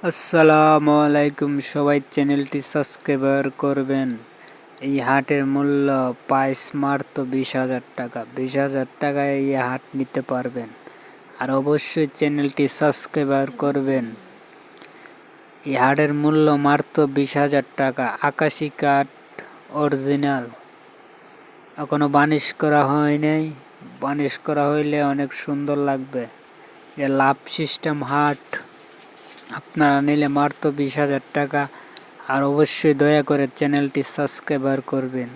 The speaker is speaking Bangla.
আসসালামু আলাইকুম, সবাই চ্যানেলটি সাবস্ক্রাইব করবেন। এই হাটের মূল্য প্রাইস মাত্র 20,000 টাকা। 20,000 টাকায় এই হাট নিতে পারবেন। আর অবশ্যই চ্যানেলটি সাবস্ক্রাইব করবেন। এই হাটের মূল্য মাত্র 20,000 টাকা। আকাশি কাঠ অরিজিনাল, এখনো বার্নিশ করা হয় নাই। বার্নিশ করা হইলে অনেক সুন্দর লাগবে। এ লাভ সিস্টেম হাট আপনারা নিলে মাত্র 20,000 টাকা। আর অবশ্যই দয়া করে চ্যানেলটি সাবস্ক্রাইব করবেন।